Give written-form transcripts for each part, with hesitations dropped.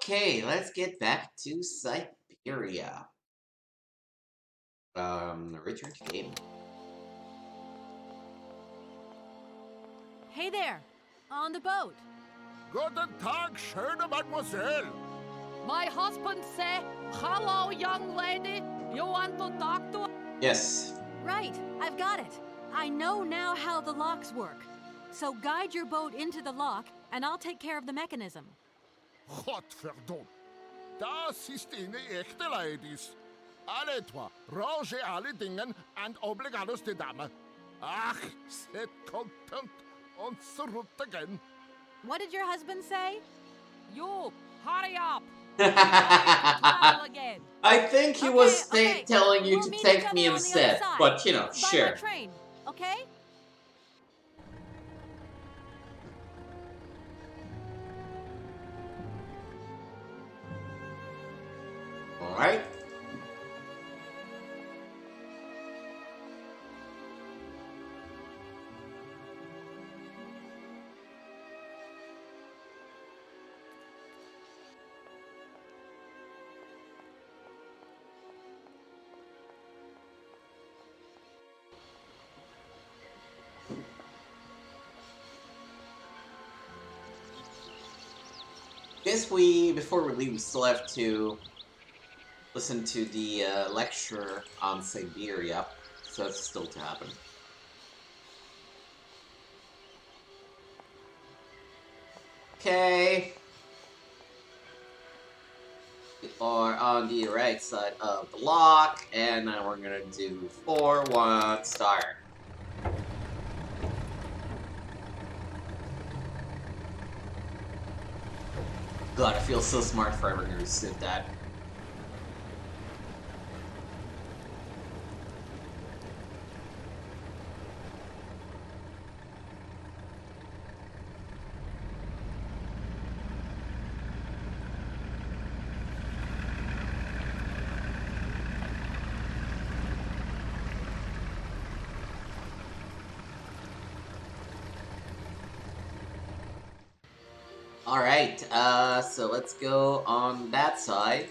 Okay, let's get back to Syberia. Return to game. Hey there, on the boat. Guten Tag, schöne Mademoiselle. My husband say, hello, young lady. You want to talk to? Yes. Right, I've got it. I know now how the locks work. So guide your boat into the lock, and I'll take care of the mechanism. Godverdomme. Das ist eine echte Ladies. Alle etwa, range alle Dingen and obligados de dame. Ach, set content und zurück again. What did your husband say? You, hurry up. I Again. think he was telling you We'll to meet take each other me on the other instead, side. but you know, By sure. my train, okay? Alright. Guess before we leave, we still have to listen to the lecture on Syberia, so that's still to happen. Okay. We are on the right side of the lock, and now we're gonna do 4-1 start. God, I feel so smart for ever gonna sit that. Alright, so let's go on that side.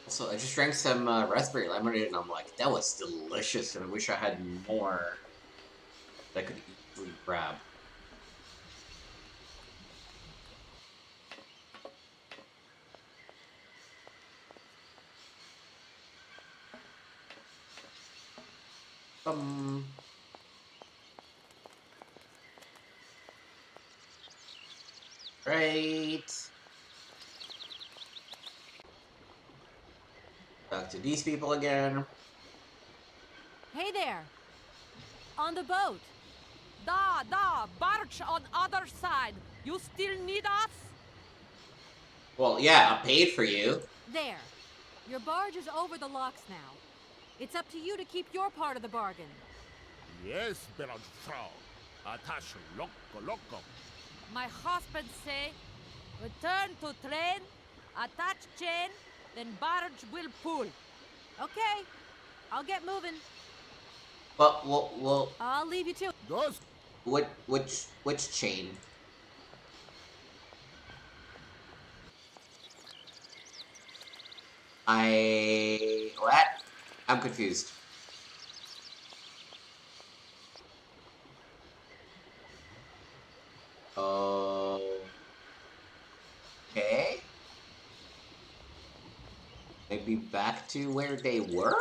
Also, I just drank some raspberry lemonade and I'm like, that was delicious, and I wish I had more that I could easily grab. Right. Talk to these people again. Hey there, on the boat. Barge on other side. You still need us? Well, yeah, I paid for you. There. Your barge is over the locks now. It's up to you to keep your part of the bargain. Yes, Frau. Attache loco. My husband say, return to train, attach chain, then barge will pull. Okay, I'll get moving. But well, I'll leave you to it. Those. Which chain? What? I'm confused. Okay. Maybe back to where they were?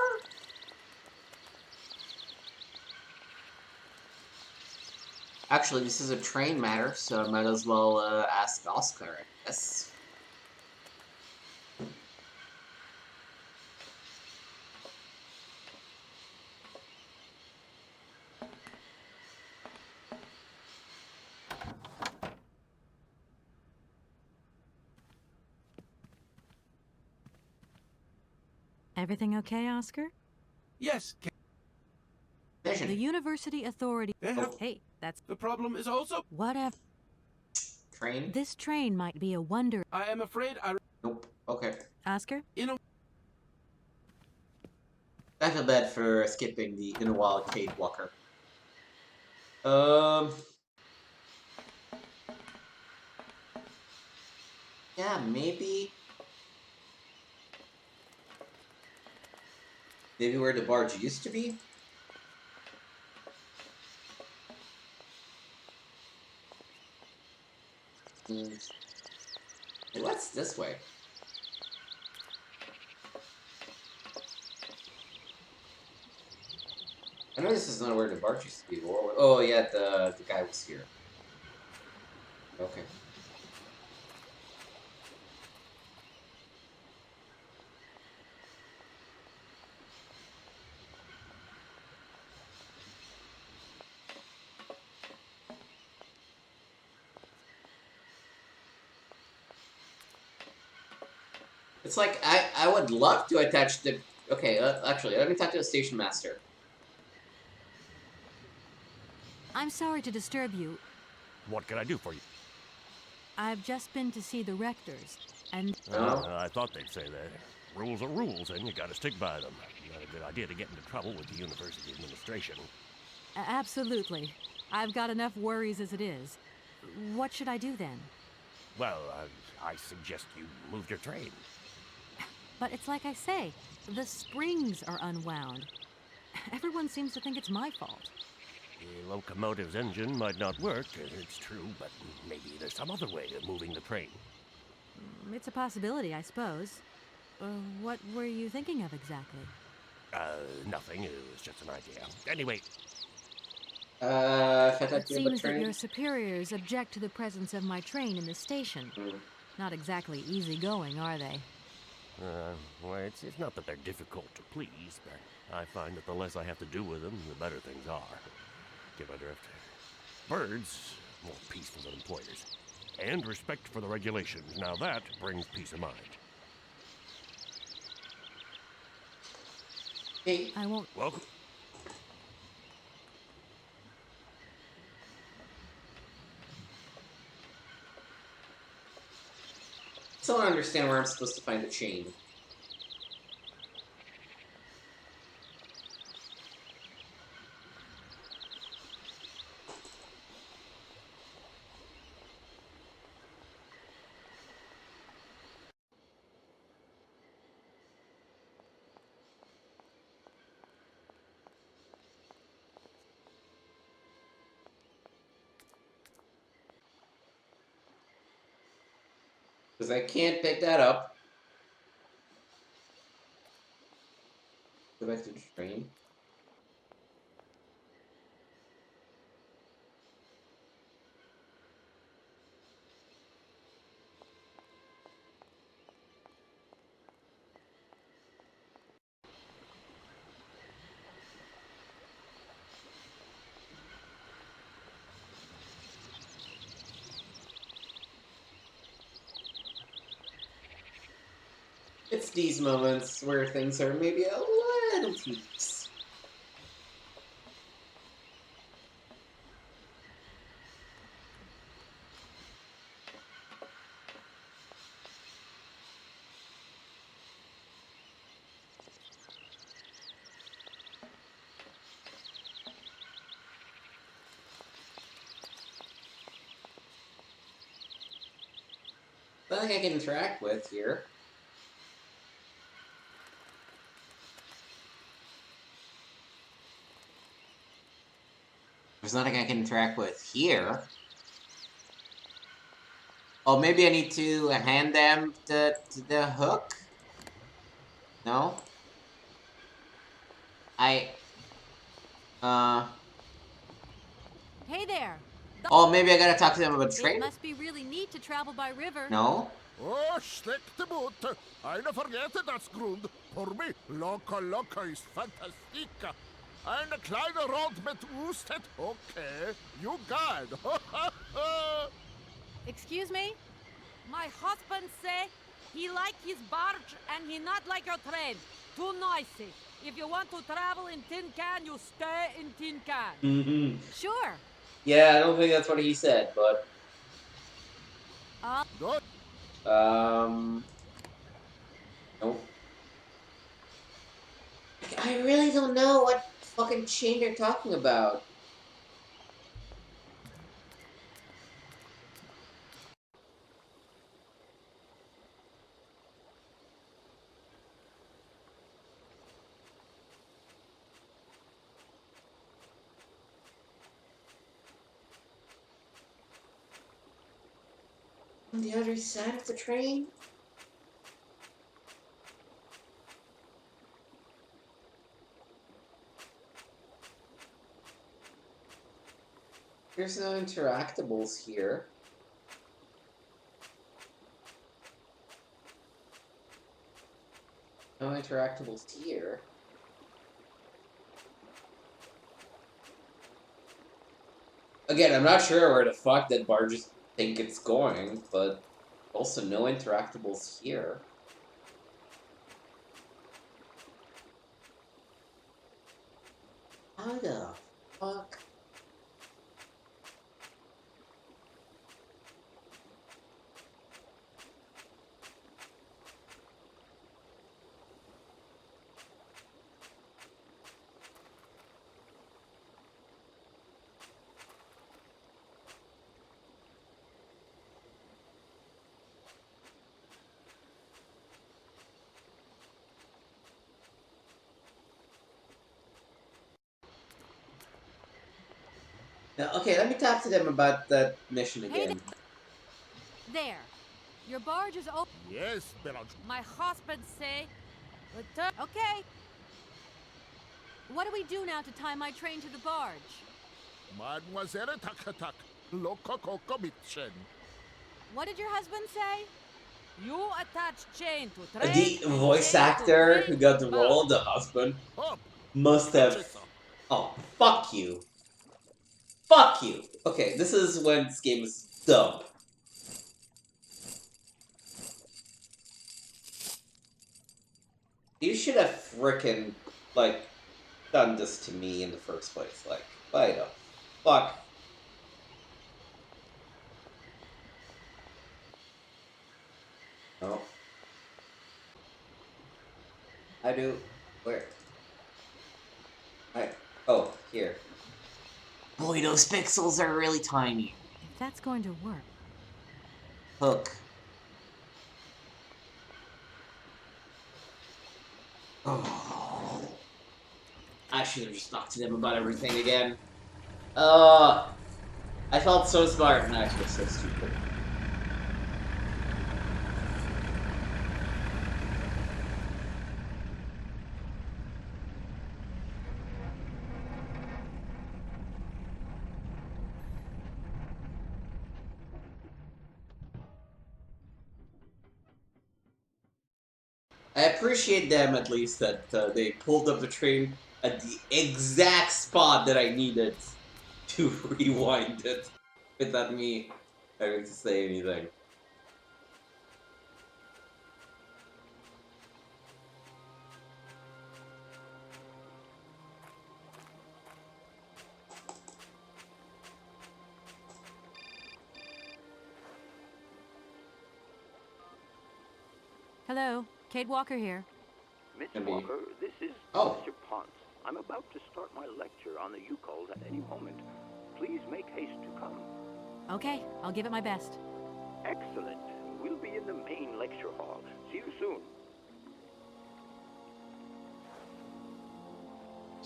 Actually, this is a train matter, so I might as well ask Oscar, I guess. Everything okay, Oscar? Yes. Vision. The university authority. Hey, that's The problem is also. whatever. Train? This train might be a wonder. I am afraid I. Nope. Okay. Oscar? You know. I feel bad for skipping the inner wild cave walker. Yeah, maybe where the barge used to be? Hey, what's this way? I know this is not where the barge used to be. Oh yeah, the guy was here. Okay. It's like I would love to attach the. Okay, actually, let me talk to the station master. I'm sorry to disturb you. What can I do for you? I've just been to see the rectors, and I thought they'd say that. Rules are rules, and you gotta stick by them. Not a good idea to get into trouble with the university administration. absolutely. I've got enough worries as it is. What should I do then? Well, I suggest you move your train. But it's like I say, the springs are unwound. Everyone seems to think it's my fault. The locomotive's engine might not work, it's true, but maybe there's some other way of moving the train. It's a possibility, I suppose. What were you thinking of exactly? Nothing. It was just an idea. Anyway. If I touch It seems that your superiors object to the presence of my train in the station. Not exactly easygoing, are they? Well, it's not that they're difficult to please, but I find that the less I have to do with them, the better things are. Get my drift? Birds, more peaceful than employers. And respect for the regulations. Now that brings peace of mind. Hey. I won't... Welcome. Still don't understand where I'm supposed to find the chain. Because I can't pick that up. Go back to the train. It's these moments where things are maybe a little tedious. Nothing I can interact with here. There's nothing I can interact with here. Oh, maybe I need to hand them the hook? No? Hey there! Oh, maybe I gotta talk to them about the It train? must be really neat to travel by river. No? Oh, stick the boot. Eine vergete das Grund. Für mich, loco ist fantastica. Eine kleine Rot mit Ustet, okay. You got. Excuse me? My husband say he like his barge and he not like your train. Too noisy. If you want to travel in tin can, you stay in tin can. Mm-hmm. Sure. Yeah, I don't think that's what he said, but... Good. Nope. I really don't know what fucking chain they're talking about. On the other side of the train? There's no interactables here. No interactables here. Again, I'm not sure where the fuck that barges think it's going, but also no interactables here. How the fuck? Now, okay, let me talk to them about that mission Hey again. there. Your barge is open. Yes, Barrockstadt. My husband say, return. Okay. What do we do now to tie my train to the barge? Mademoiselle Takatak. Loco Coco Mitchen. What did your husband say? You attach chain to train. The and voice chain to actor train who got the to role barge. of the husband Hop. must have. Oh, fuck you. Fuck you. Okay, this is when this game is dumb. You should have frickin', like, done this to me in the first place. Like, why the fuck? No. I do. Where? Oh, here. Boy, those pixels are really tiny. If that's going to work. Hook. Oh. I should have just talked to them about everything again. I felt so smart and I was so stupid. I appreciate them at least that they pulled up the train at the exact spot that I needed to rewind it without me having to say anything. Hello, Kate Walker here. Miss I mean- Walker, this is Oh. Mr. Ponce. I'm about to start my lecture on the Youkols at any moment. Please make haste to come. Okay, I'll give it my best. Excellent. We'll be in the main lecture hall. See you soon.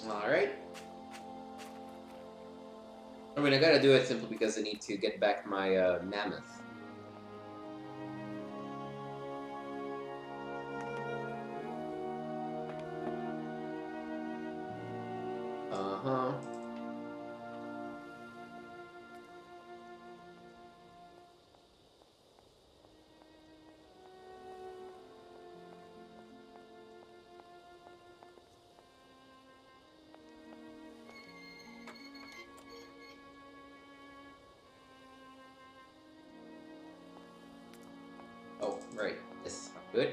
Alright. I mean, I gotta do it simply because I need to get back my mammoth. Uh-huh. Oh, right. This. Good.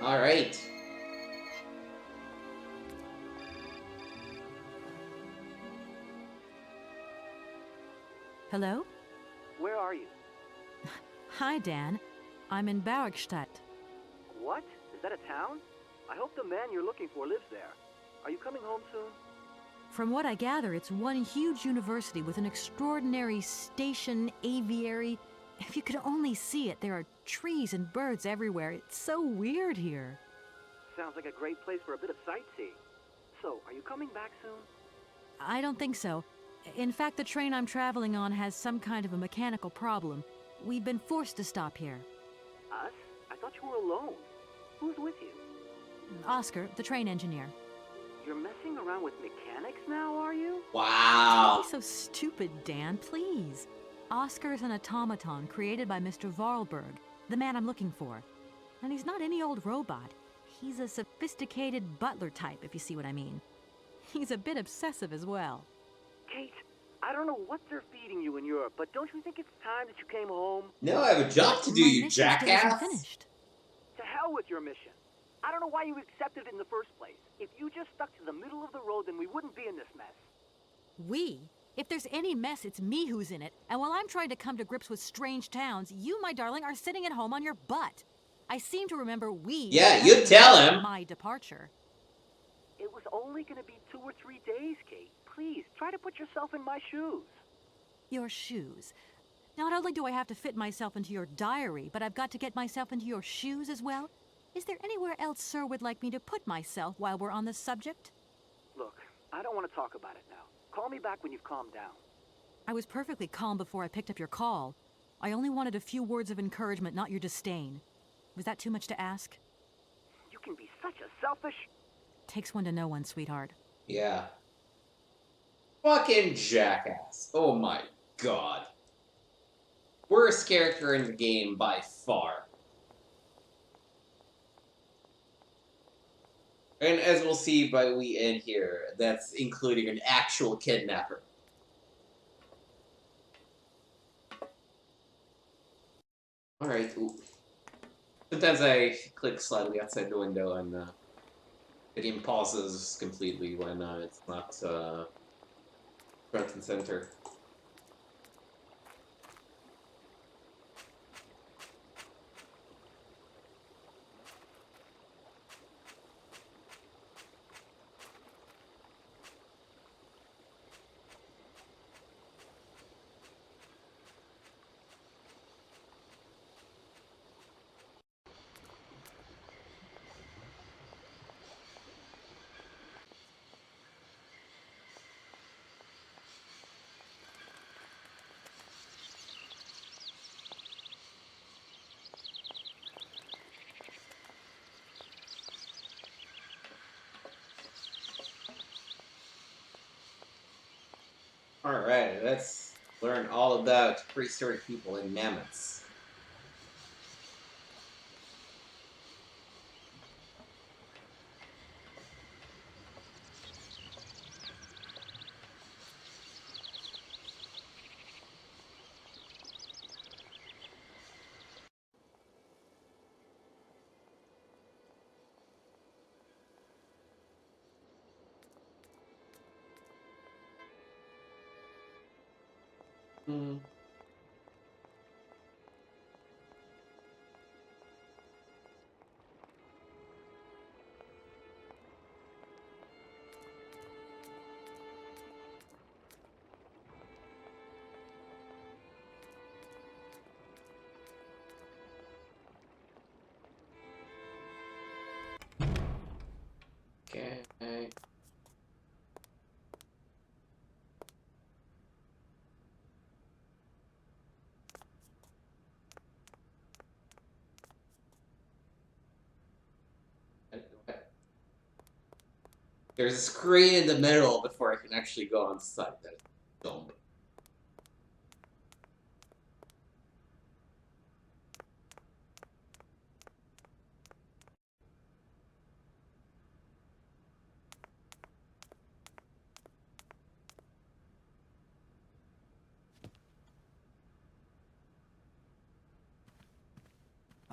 Alright. Hello? Where are you? Hi, Dan. I'm in Barrockstadt. What? Is that a town? I hope the man you're looking for lives there. Are you coming home soon? From what I gather, it's one huge university with an extraordinary station aviary. If you could only see it, there are trees and birds everywhere. It's so weird here. Sounds like a great place for a bit of sightseeing. So, are you coming back soon? I don't think so. In fact, the train I'm traveling on has some kind of a mechanical problem. We've been forced to stop here. Us? I thought you were alone. Who's with you? Oscar, the train engineer. You're messing around with mechanics now, are you? Wow. Don't be so stupid, Dan, please. Oscar is an automaton created by Mr. Varlberg, the man I'm looking for. And he's not any old robot. He's a sophisticated butler type, if you see what I mean. He's a bit obsessive as well. Kate, I don't know what they're feeding you in Europe, but don't you think it's time that you came home? No, I have a job to do, My you mission still isn't jackass. finished. To hell with your mission. I don't know why you accepted it in the first place. If you just stuck to the middle of the road, then we wouldn't be in this mess. We? If there's any mess, it's me who's in it. And while I'm trying to come to grips with strange towns, you, my darling, are sitting at home on your butt. I seem to remember we... Yeah, you tell him. ...my departure. It was only going to be 2 or 3 days, Kate. Please, try to put yourself in my shoes. Your shoes. Not only do I have to fit myself into your diary, but I've got to get myself into your shoes as well? Is there anywhere else Sir would like me to put myself while we're on this subject? Look, I don't want to talk about it now. Call me back when you've calmed down. I was perfectly calm before I picked up your call. I only wanted a few words of encouragement, not your disdain. Was that too much to ask? You can be such a selfish... Takes one to know one, sweetheart. Yeah. Fucking jackass. Oh my god. Worst character in the game by far. And as we'll see by we end here, that's including an actual kidnapper. Alright, ooh. Sometimes I click slightly outside the window and the game pauses completely when it's not front and center. Alright, let's learn all about prehistoric people and mammoths. Hmm. Okay. There's a screen in the middle before I can actually go on site. That's dumb.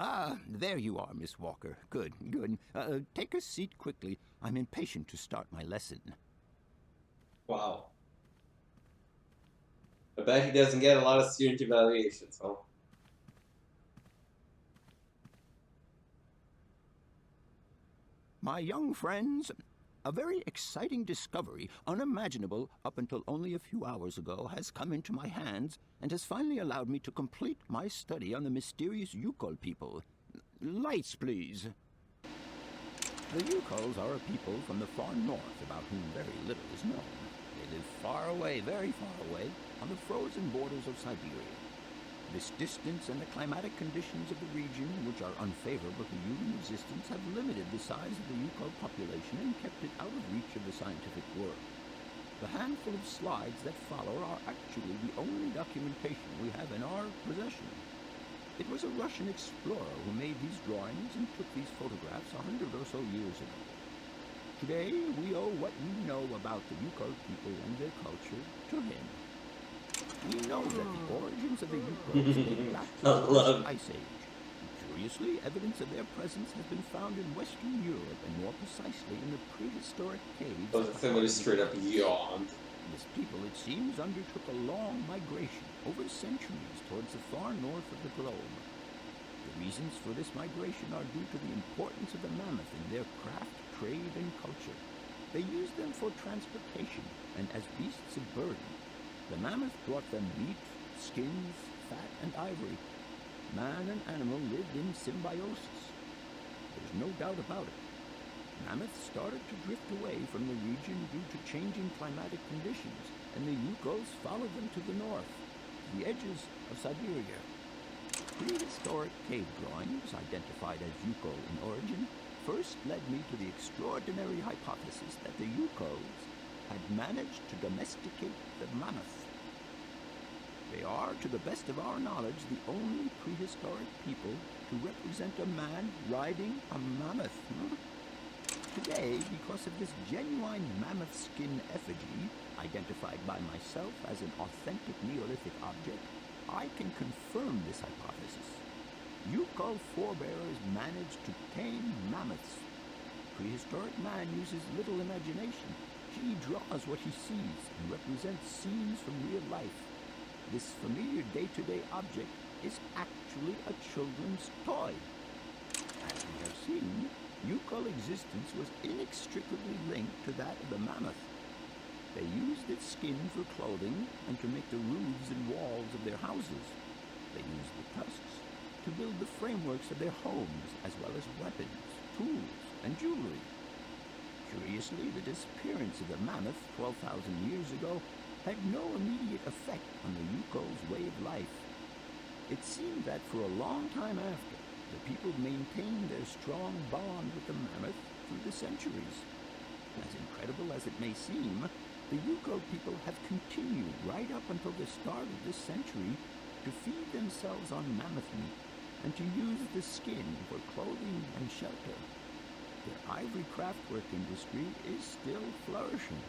Ah, there you are, Miss Walker. Good, good. Take a seat quickly. I'm impatient to start my lesson. Wow. I bet he doesn't get a lot of student evaluations, huh? My young friends, a very exciting discovery, unimaginable up until only a few hours ago, has come into my hands and has finally allowed me to complete my study on the mysterious Youkol people. Lights, please. The Youkols are a people from the far north about whom very little is known. They live far away, very far away, on the frozen borders of Syberia. This distance and the climatic conditions of the region, which are unfavorable to human existence, have limited the size of the Youkol population and kept it out of reach of the scientific world. The handful of slides that follow are actually the only documentation we have in our possession. It was a Russian explorer who made these drawings and took these photographs 100 or so years ago. Today, we owe what we know about the Youkol people and their culture to him. We know that the origins of the Youkols date back to the last Ice Age. Curiously, evidence of their presence has been found in Western Europe, and more precisely in the prehistoric caves. Oh, somebody straight up yawned. This people, it seems, undertook a long migration over centuries towards the far north of the globe. The reasons for this migration are due to the importance of the mammoth in their craft, trade, and culture. They used them for transportation and as beasts of burden. The mammoth brought them meat, skins, fat, and ivory. Man and animal lived in symbiosis. There's no doubt about it. Mammoths started to drift away from the region due to changing climatic conditions, and the Youkols followed them to the north, the edges of Syberia. Prehistoric cave drawings, identified as Youkol in origin, first led me to the extraordinary hypothesis that the Youkols had managed to domesticate the mammoth. They are, to the best of our knowledge, the only prehistoric people to represent a man riding a mammoth. Today, because of this genuine mammoth skin effigy, identified by myself as an authentic Neolithic object, I can confirm this hypothesis. Youkol forebears managed to tame mammoths. Prehistoric man uses little imagination. He draws what he sees and represents scenes from real life. This familiar day-to-day object is actually a children's toy. As we have seen, Youkol existence was inextricably linked to that of the mammoth. They used its skin for clothing and to make the roofs and walls of their houses. They used the tusks to build the frameworks of their homes, as well as weapons, tools, and jewelry. Curiously, the disappearance of the mammoth 12,000 years ago had no immediate effect on the Youkol's way of life. It seemed that for a long time after, the people maintained their strong bond with the mammoth through the centuries. As incredible as it may seem, the Youkol people have continued right up until the start of this century to feed themselves on mammoth meat and to use the skin for clothing and shelter. Their ivory craftwork industry is still flourishing.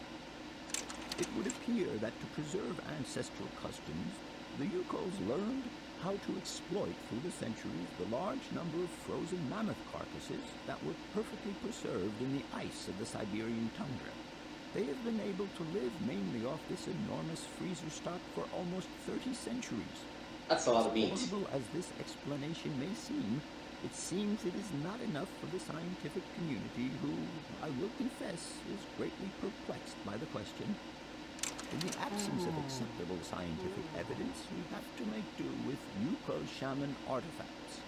It would appear that to preserve ancestral customs, the Youkols learned how to exploit through the centuries the large number of frozen mammoth carcasses that were perfectly preserved in the ice of the Siberian tundra. They have been able to live mainly off this enormous freezer stock for almost 30 centuries. That's a lot of meat. As plausible as this explanation may seem, it seems it is not enough for the scientific community who, I will confess, is greatly perplexed by the question. In the absence of acceptable scientific evidence, we have to make do with Youkol shaman artifacts.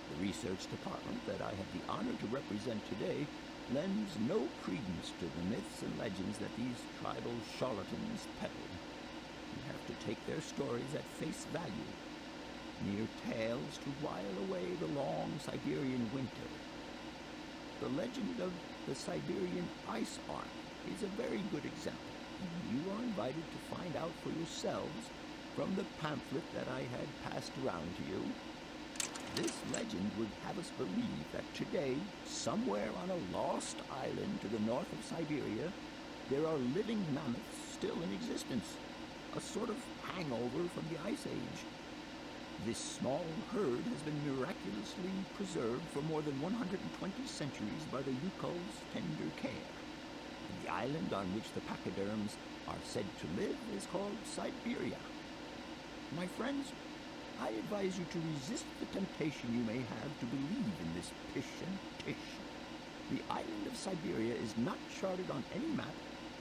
The research department that I have the honor to represent today lends no credence to the myths and legends that these tribal charlatans peddle. We have to take their stories at face value, mere tales to while away the long Siberian winter. The legend of the Siberian Ice Ark is a very good example. You are invited to find out for yourselves from the pamphlet that I had passed around to you. This legend would have us believe that today, somewhere on a lost island to the north of Syberia, there are living mammoths still in existence, a sort of hangover from the Ice Age. This small herd has been miraculously preserved for more than 120 centuries by the Youkol's tender care. The island on which the pachyderms are said to live is called Syberia. My friends, I advise you to resist the temptation you may have to believe in this pish and tish. The island of Syberia is not charted on any map,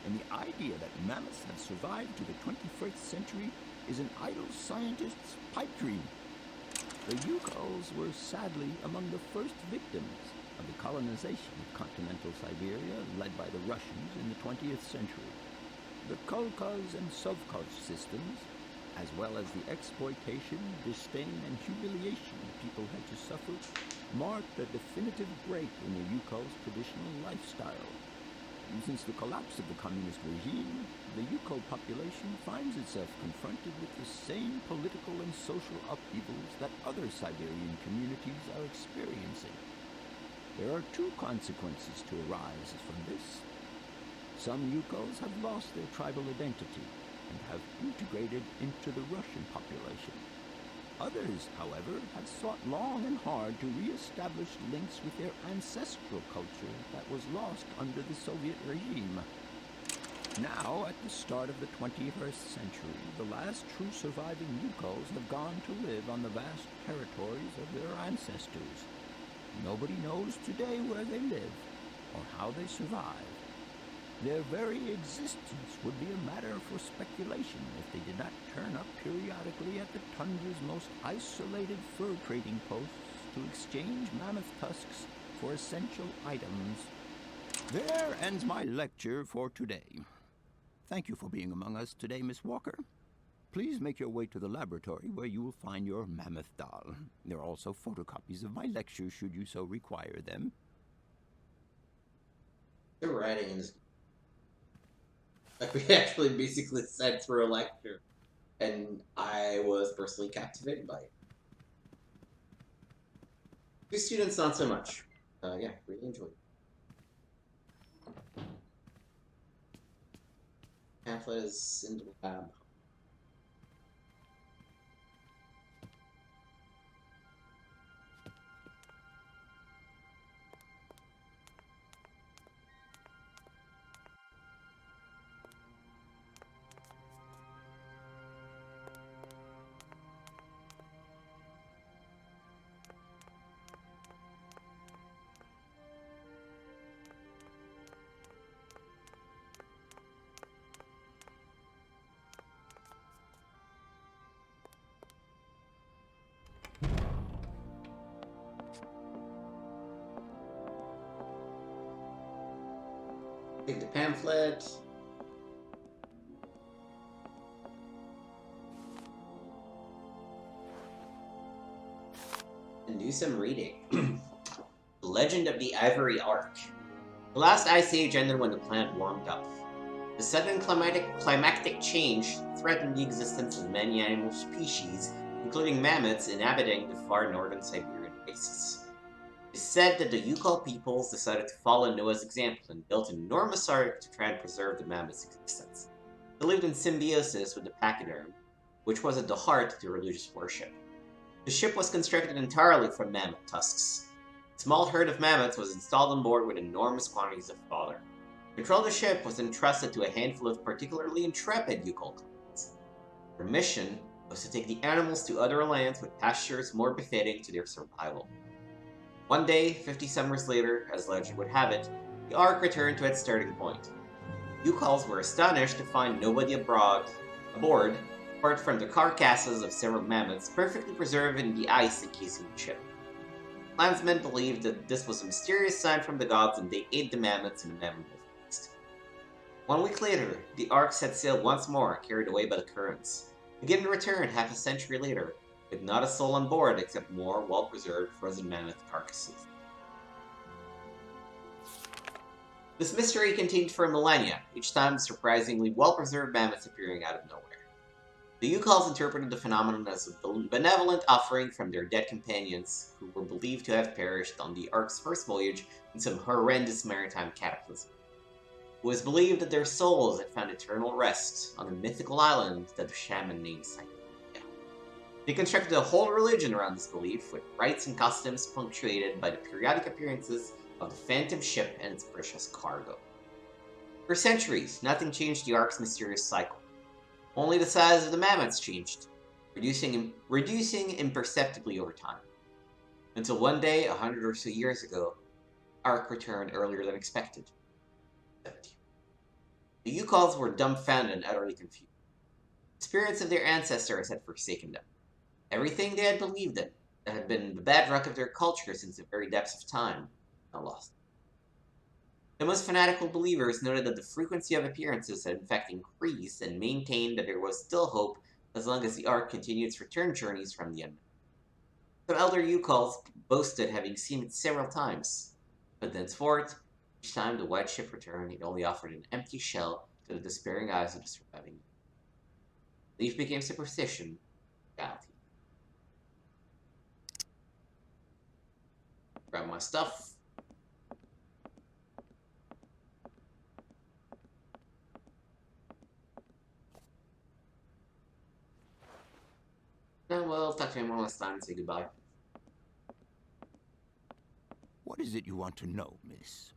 and the idea that mammoths have survived to the 21st century is an idle scientist's pipe dream. The Youkols were sadly among the first victims of the colonization of continental Syberia led by the Russians in the 20th century. The kolkhoz and sovkhoz systems, as well as the exploitation, disdain, and humiliation people had to suffer, marked a definitive break in the Youkols' traditional lifestyle. Since the collapse of the communist regime, the Youkol population finds itself confronted with the same political and social upheavals that other Siberian communities are experiencing. There are two consequences to arise from this. Some Youkols have lost their tribal identity and have integrated into the Russian population. Others, however, have sought long and hard to re-establish links with their ancestral culture that was lost under the Soviet regime. Now, at the start of the 21st century, the last true surviving Youkols have gone to live on the vast territories of their ancestors. Nobody knows today where they live or how they survived. Their very existence would be a matter for speculation if they did not turn up periodically at the tundra's most isolated fur trading posts to exchange mammoth tusks for essential items. There ends my lecture for today. Thank you for being among us today, Miss Walker. Please make your way to the laboratory where you will find your mammoth doll. There are also photocopies of my lectures should you so require them. The writing in this, like, we actually basically sat through a lecture, and I was personally captivated by it. The students, not so much. Yeah, really enjoyed it. Pamphlet is in the lab. Take the pamphlet. And do some reading. The Legend of the Ivory Ark. The last ice age ended when the planet warmed up. The sudden climactic change threatened the existence of many animal species, including mammoths inhabiting the far northern Siberian wastes. It is said that the Youkol peoples decided to follow Noah's example and built an enormous ark to try and preserve the mammoth's existence. They lived in symbiosis with the pachyderm, which was at the heart of the religious worship. The ship was constructed entirely from mammoth tusks. A small herd of mammoths was installed on board with enormous quantities of fodder. Control of the ship was entrusted to a handful of particularly intrepid Youkol clans. Their mission was to take the animals to other lands with pastures more befitting to their survival. One day, 50 summers later, as legend would have it, the Ark returned to its starting point. Youkols were astonished to find nobody aboard, apart from the carcasses of several mammoths perfectly preserved in the ice encasing the ship. Clansmen believed that this was a mysterious sign from the gods, and they ate the mammoths in a memorable feast. 1 week later, the Ark set sail once more, carried away by the currents. Again returned half a century later, with not a soul on board except more well-preserved frozen mammoth carcasses. This mystery continued for millennia, each time surprisingly well-preserved mammoths appearing out of nowhere. The Youkols interpreted the phenomenon as a benevolent offering from their dead companions, who were believed to have perished on the Ark's first voyage in some horrendous maritime cataclysm. It was believed that their souls had found eternal rest on a mythical island that the shaman named Syberia. They constructed a whole religion around this belief, with rites and customs punctuated by the periodic appearances of the phantom ship and its precious cargo. For centuries, nothing changed the Ark's mysterious cycle. Only the size of the mammoths changed. reducing imperceptibly over time. Until one day, 100 or so years ago, Ark returned earlier than expected. The Youkols were dumbfounded and utterly confused. The spirits of their ancestors had forsaken them. Everything they had believed in, that had been the bedrock of their culture since the very depths of time, now lost. The most fanatical believers noted that the frequency of appearances had in fact increased and maintained that there was still hope as long as the Ark continued its return journeys from the unknown. Some elder Youkols boasted having seen it several times, but thenceforth, each time the white ship returned, it only offered an empty shell to the despairing eyes of the surviving. Belief became superstition, reality. Grab my stuff. And we'll talk to him one last time and say goodbye. What is it you want to know, miss?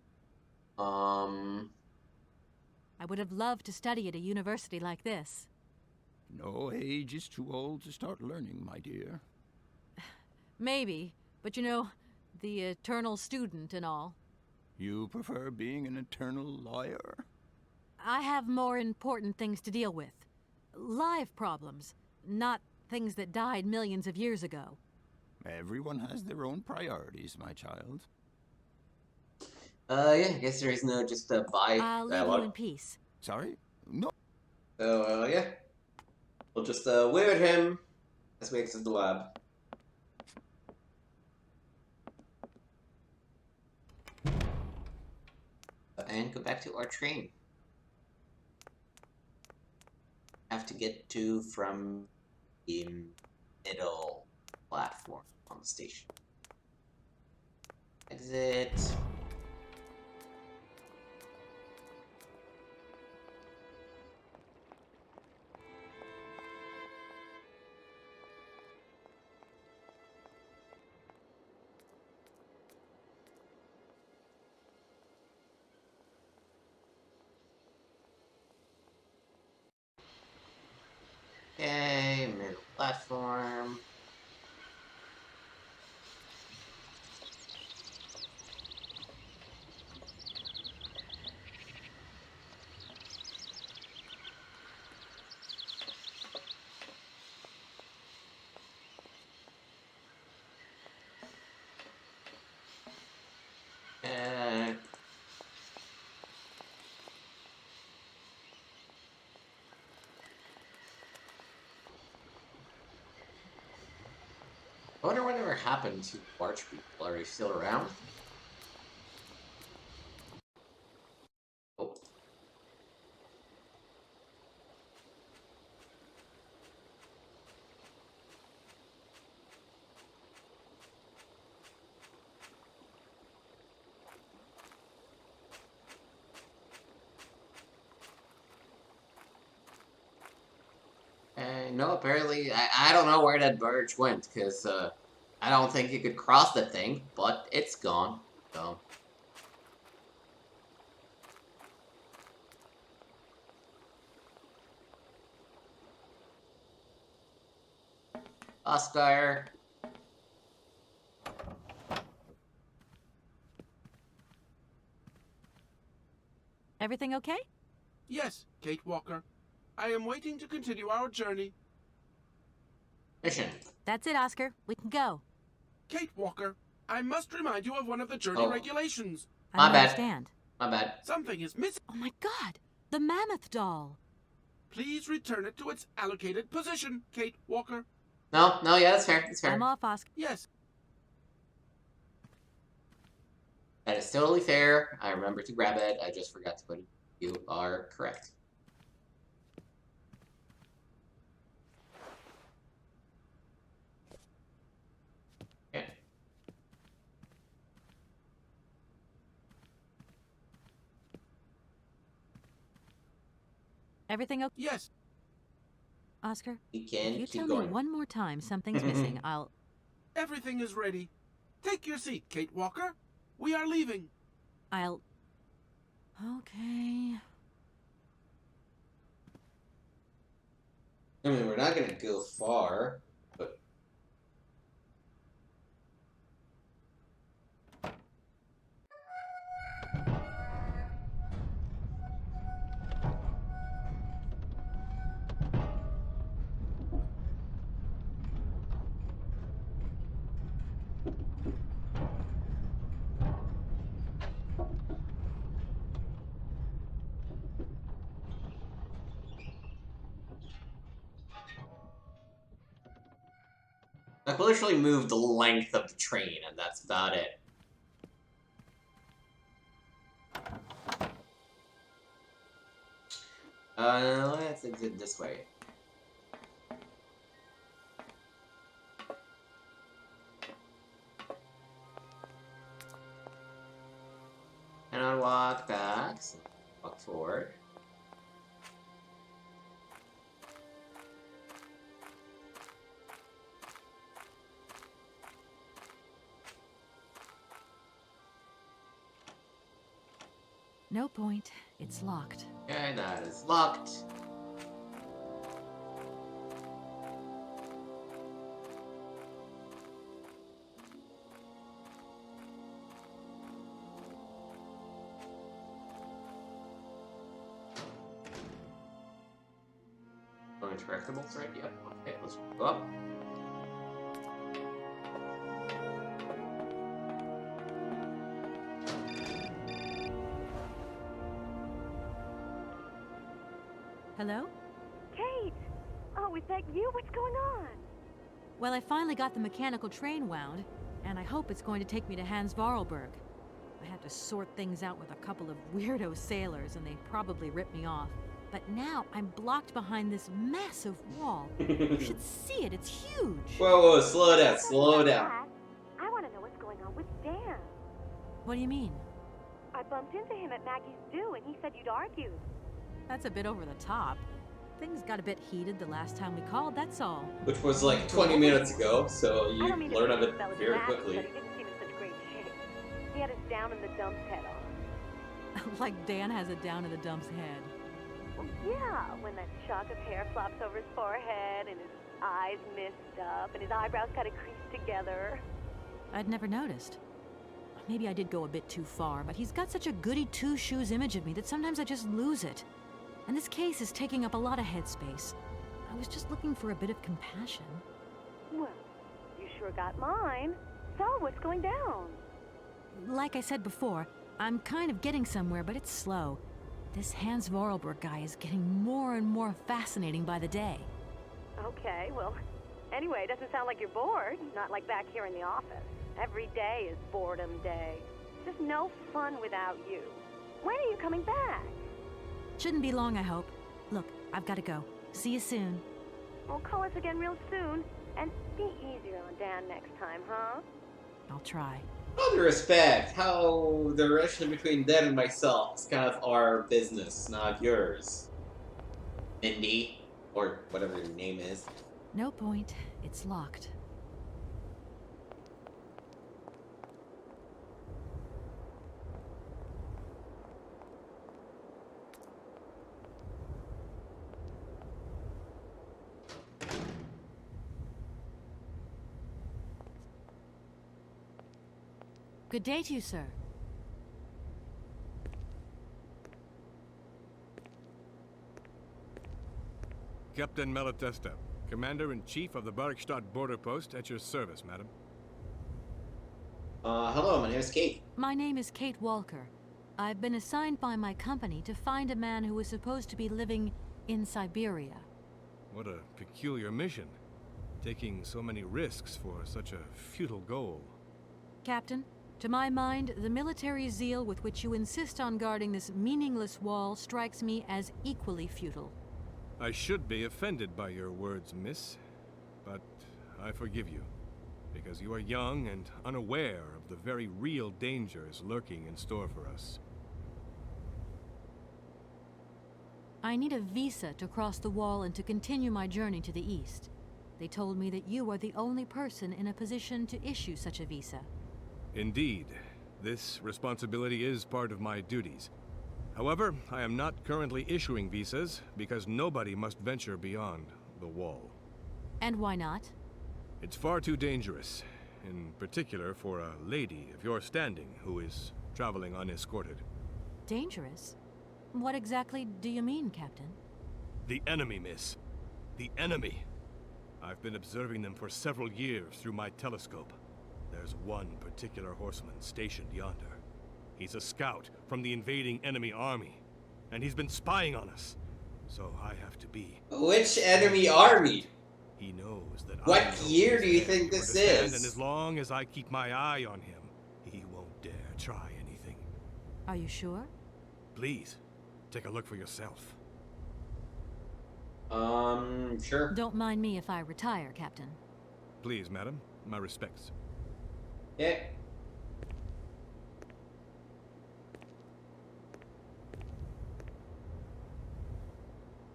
I would have loved to study at a university like this. No age is too old to start learning, my dear. Maybe, but you know, the eternal student and all. You prefer being an eternal lawyer? I have more important things to deal with. Live problems, not things that died millions of years ago. Everyone has their own priorities, my child. Yeah, I guess there is no just bye I'll leave dialogue. you in peace. Sorry? No. So, yeah. We'll just wave at him as we exit the lab. And go back to our train. Have to get to from the middle platform on the station. Exit. Okay, middle platform. I wonder whatever happened to Barch people. Are they still around? Oh. No, apparently, I don't know where that barge went, because I don't think you could cross the thing, but it's gone, so. Oscar. Everything okay? Yes, Kate Walker. I am waiting to continue our journey. Mission. That's it, Oscar. We can go. Kate Walker, I must remind you of one of the journey regulations. I My don't bad. understand. My bad. Something is missing. Oh my god! The mammoth doll! Please return it to its allocated position, Kate Walker. No, yeah, that's fair. That's fair. I'm off, Oscar. Yes. That is totally fair. I remember to grab it. I just forgot to put it. You are correct. Okay. Everything okay? Yes. Oscar, We can if you keep tell going. me one more time something's missing, I'll... Everything is ready. Take your seat, Kate Walker. We are leaving. I'll... Okay... I mean, we're we're not gonna go far, but I've literally moved the length of the train, and that's about it. Let's exit this way. And I'll walk back, so walk forward. No point. It's locked. Okay, that is locked. Going to rectangles, right? Yep. Okay, let's go up. Hello? Kate! Oh, is that you? What's going on? Well, I finally got the mechanical train wound, and I hope it's going to take me to Hans Vorarlberg. I had to sort things out with a couple of weirdo sailors, and they probably ripped me off. But now I'm blocked behind this massive wall. You should see it, it's huge. Whoa, slow down, slow down. I want to know what's going on with Dan. What do you mean? I bumped into him at Maggie's do, and he said you'd argued. That's a bit over the top. Things got a bit heated the last time we called, that's all. Which was like 20 minutes ago, so you learn of it very quickly. But he didn't seem in such great shape. He had his down in the dumps head on. Like Dan has a down in the dumps head. Well, yeah, when that shock of hair flops over his forehead and his eyes mist up and his eyebrows kind of crease together. I'd never noticed. Maybe I did go a bit too far, but he's got such a goody two-shoes image of me that sometimes I just lose it. And this case is taking up a lot of headspace. I was just looking for a bit of compassion. Well, you sure got mine. So, what's going down? Like I said before, I'm kind of getting somewhere, but it's slow. This Hans Vorarlberg guy is getting more and more fascinating by the day. Okay, well, anyway, it doesn't sound like you're bored. Not like back here in the office. Every day is boredom day. Just no fun without you. When are you coming back? Shouldn't be long, I hope. Look, I've got to go. See you soon. Well, call us again real soon. And be easier on Dan next time, huh? I'll try. All due respect, how the relation between Dan and myself is kind of our business, not yours. Mindy, or whatever your name is. No point. It's locked. Good day to you, sir. Captain Malatesta, Commander-in-Chief of the Barrockstadt border post, at your service, madam. Hello, my name is Kate. My name is Kate Walker. I've been assigned by my company to find a man who is supposed to be living in Syberia. What a peculiar mission. Taking so many risks for such a futile goal. Captain, to my mind, the military zeal with which you insist on guarding this meaningless wall strikes me as equally futile. I should be offended by your words, miss, but I forgive you, because you are young and unaware of the very real dangers lurking in store for us. I need a visa to cross the wall and to continue my journey to the east. They told me that you are the only person in a position to issue such a visa. Indeed, this responsibility is part of my duties. However, I am not currently issuing visas because nobody must venture beyond the wall. And why not? It's far too dangerous, in particular for a lady of your standing who is traveling unescorted. Dangerous? What exactly do you mean, Captain? The enemy, miss. The enemy. I've been observing them for several years through my telescope. There's one particular horseman stationed yonder. He's a scout from the invading enemy army, and he's been spying on us. So I have to be... Which enemy army? He knows that What I know year he's do you there think to this understand, is? And as long as I keep my eye on him, he won't dare try anything. Are you sure? Please, take a look for yourself. Sure. Don't mind me if I retire, Captain. Please, madam. My respects. Yeah.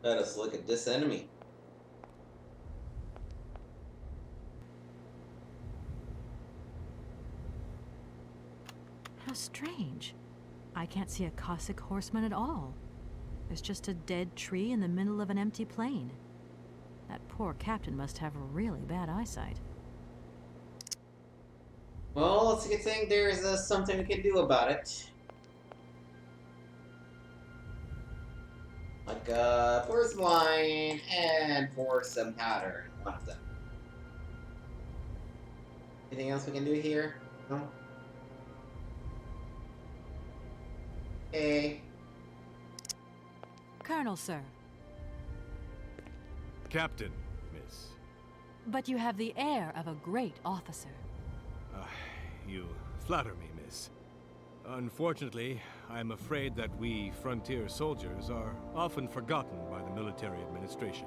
Let us look at this enemy. How strange. I can't see a Cossack horseman at all. There's just a dead tree in the middle of an empty plain. That poor captain must have really bad eyesight. Well, it's a good thing there's something we can do about it. Like, pour some wine and pour some powder in one of them. Anything else we can do here? No? Okay. Colonel, sir. Captain, miss. But you have the air of a great officer. You flatter me, miss. Unfortunately, I'm afraid that we frontier soldiers are often forgotten by the military administration.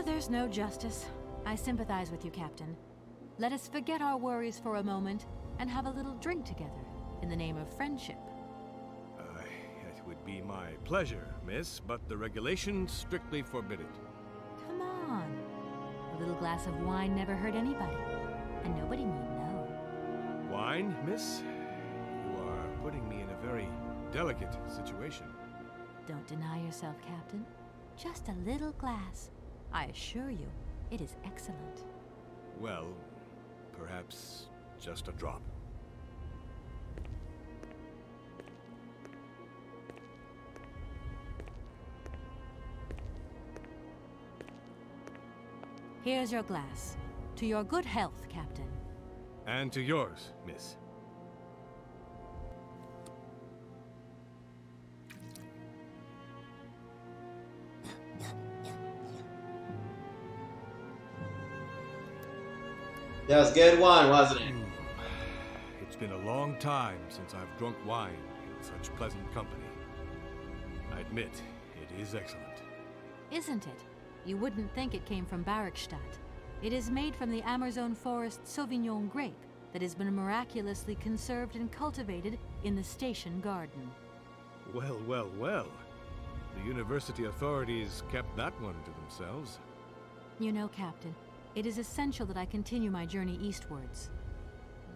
There's no justice. I sympathize with you, Captain. Let us forget our worries for a moment and have a little drink together in the name of friendship. It would be my pleasure, miss, but the regulations strictly forbid it. Come on. A little glass of wine never hurt anybody, and nobody need know. Wine, miss? You are putting me in a very delicate situation. Don't deny yourself, Captain. Just a little glass. I assure you, it is excellent. Well, perhaps just a drop. Here's your glass. To your good health, Captain. And to yours, miss. That was a good one, wasn't it? It's been a long time since I've drunk wine in such pleasant company. I admit, it is excellent. Isn't it? You wouldn't think it came from Barrockstadt. It is made from the Amazon forest Sauvignon grape that has been miraculously conserved and cultivated in the station garden. Well, well, well. The university authorities kept that one to themselves. You know, Captain, it is essential that I continue my journey eastwards.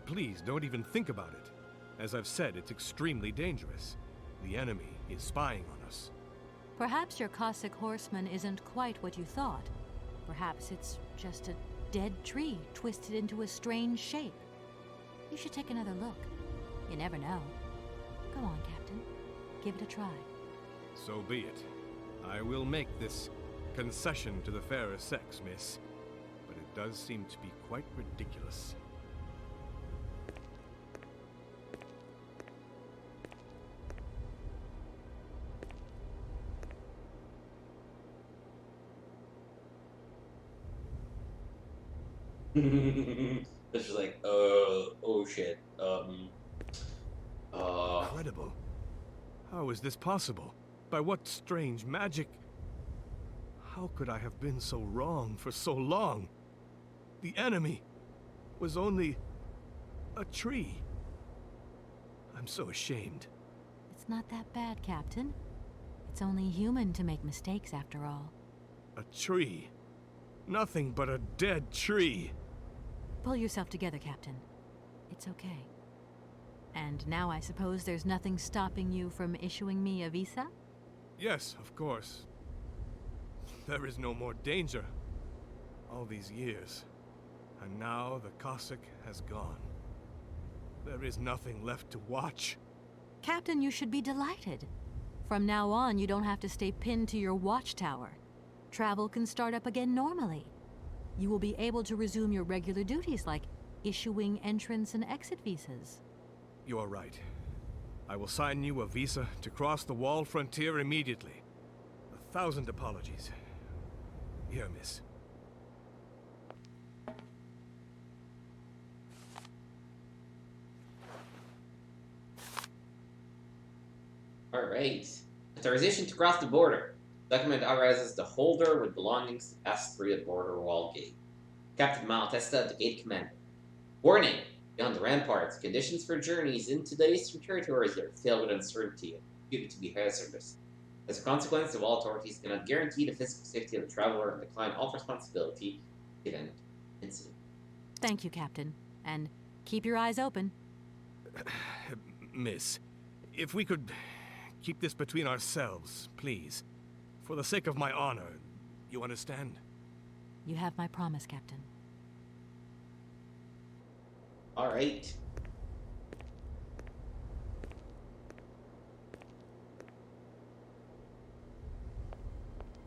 Please, don't even think about it. As I've said, it's extremely dangerous. The enemy is spying on us. Perhaps your Cossack horseman isn't quite what you thought. Perhaps it's just a dead tree twisted into a strange shape. You should take another look. You never know. Go on, Captain. Give it a try. So be it. I will make this concession to the fairer sex, miss. But it does seem to be quite ridiculous. It's just like, oh shit. Incredible. How is this possible? By what strange magic? How could I have been so wrong for so long? The enemy was only a tree. I'm so ashamed. It's not that bad, Captain. It's only human to make mistakes, after all. A tree. Nothing but a dead tree. Pull yourself together, Captain. It's okay. And now I suppose there's nothing stopping you from issuing me a visa? Yes, of course. There is no more danger. All these years, and now the cossack has gone. There is nothing left to watch. Captain, you should be delighted. From now on, you don't have to stay pinned to your watchtower. Travel can start up again normally. You will be able to resume your regular duties like issuing entrance and exit visas. You are right. I will sign you a visa to cross the wall frontier immediately. 1,000 apologies. Here, miss. Alright. Authorization to cross the border. Document authorizes the holder with belongings to pass through the border wall gate. Captain Malatesta, the gate commander. Warning! Beyond the ramparts, conditions for journeys into the eastern territories are filled with uncertainty and reputed to be hazardous. As a consequence, the wall authorities cannot guarantee the physical safety of the traveler and decline all responsibility in an incident. Thank you, Captain. And keep your eyes open. Miss, if we could keep this between ourselves, please. For the sake of my honor, you understand? You have my promise, Captain. Alright.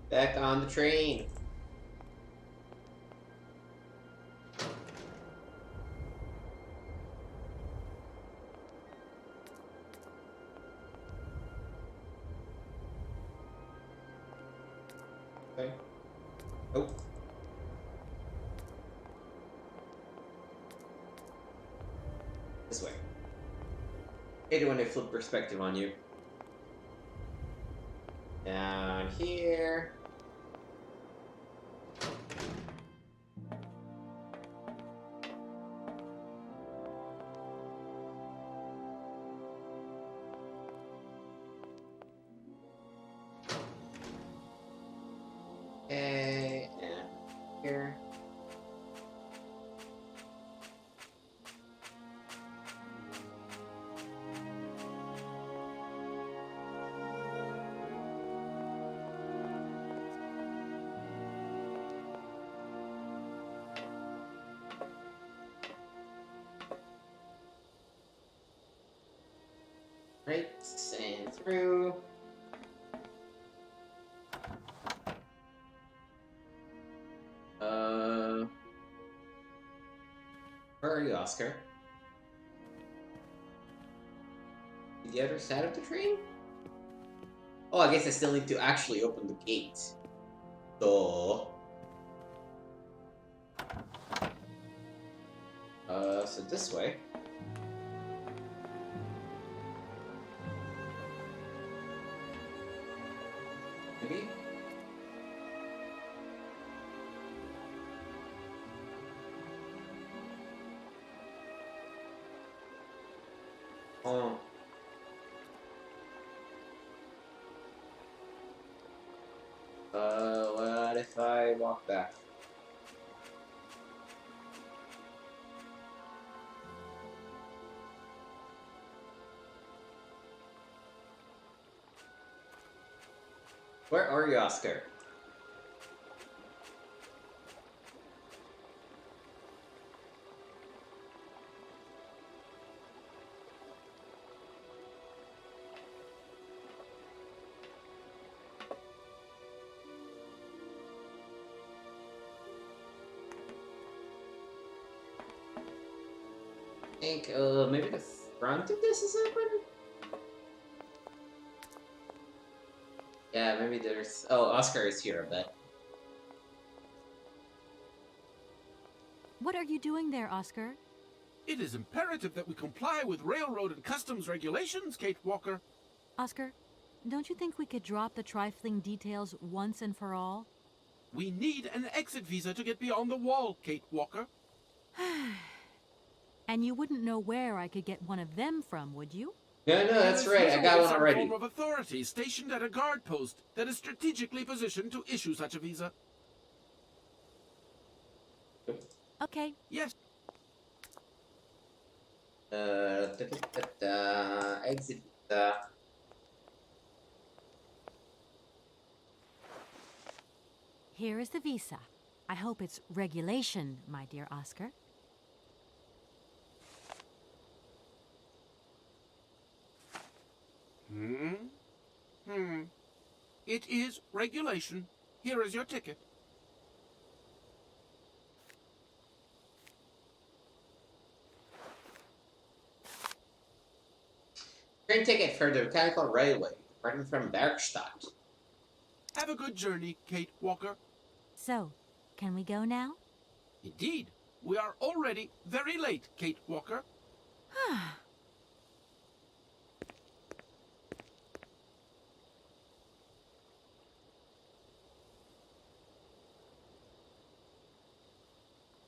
Back on the train. Okay. Oh. This way. Hate it when they flip perspective on you. Down here. Okay, and here. Right, and through. Where are you, Oscar? The other side of the train? Oh, I guess I still need to actually open the gate. So... so this way. Maybe? Oh. What if I walk back? Where are you, Oscar? I think, maybe the front of this is open? Yeah, maybe there's... Oh, Oscar is here, I bet. What are you doing there, Oscar? It is imperative that we comply with railroad and customs regulations, Kate Walker. Oscar, don't you think we could drop the trifling details once and for all? We need an exit visa to get beyond the wall, Kate Walker. And you wouldn't know where I could get one of them from, would you? No, that's right. I got one already. Some form of authority stationed at a guard post that is strategically positioned to issue such a visa. Okay. Yes. Exit. Here is the visa. I hope it's regulation, my dear Oscar. It is regulation. Here is your ticket. Train ticket for the mechanical railway, departing from Barrockstadt. Have a good journey, Kate Walker. So, can we go now? Indeed. We are already very late, Kate Walker.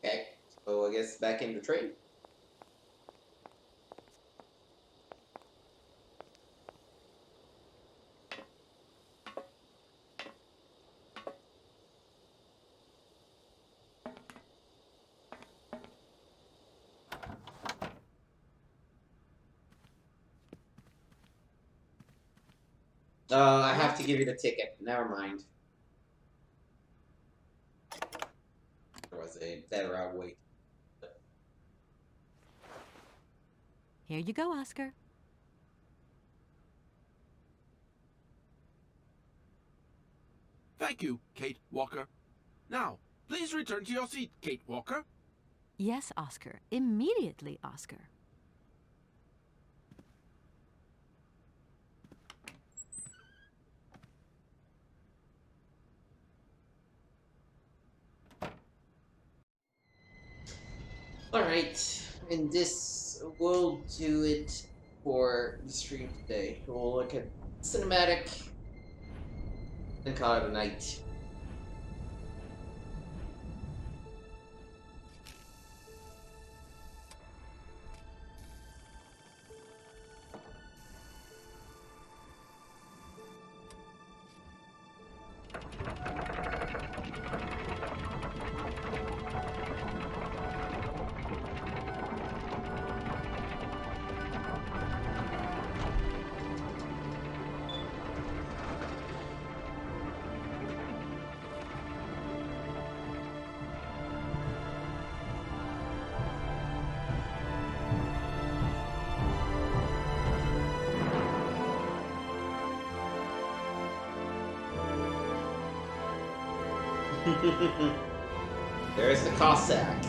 Okay, so I guess back in the train. I have to give you the ticket. Never mind. There was a better way. Here you go, Oscar. Thank you, Kate Walker. Now, please return to your seat, Kate Walker. Yes, Oscar. Immediately, Oscar. Alright, and this will do it for the stream today. We'll look at cinematic and call it a night. There's the Cossack.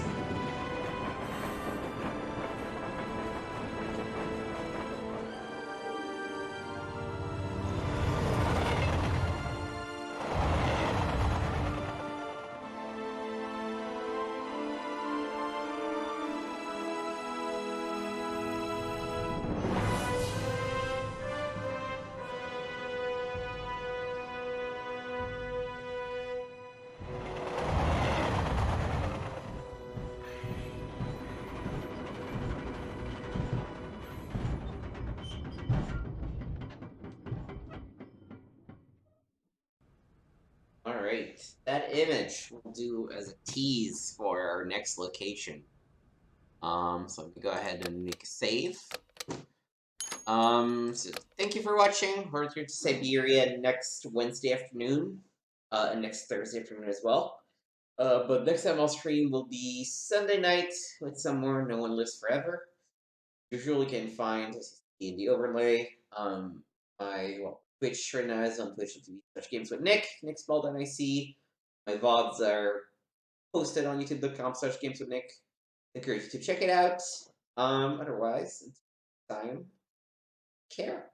Alright, that image we'll do as a tease for our next location. So let me go ahead and make a save. So thank you for watching. We're here to Syberia next Wednesday afternoon, and next Thursday afternoon as well. But next time I'll stream will be Sunday night with Somewhere No One Lives Forever. Usually can find in the overlay. My Twitch right now is on Twitch.tv/games with Nick, nickspall.ic. My VODs are posted on youtube.com/games with Nick. Encourage you to check it out. Otherwise, until next time, care.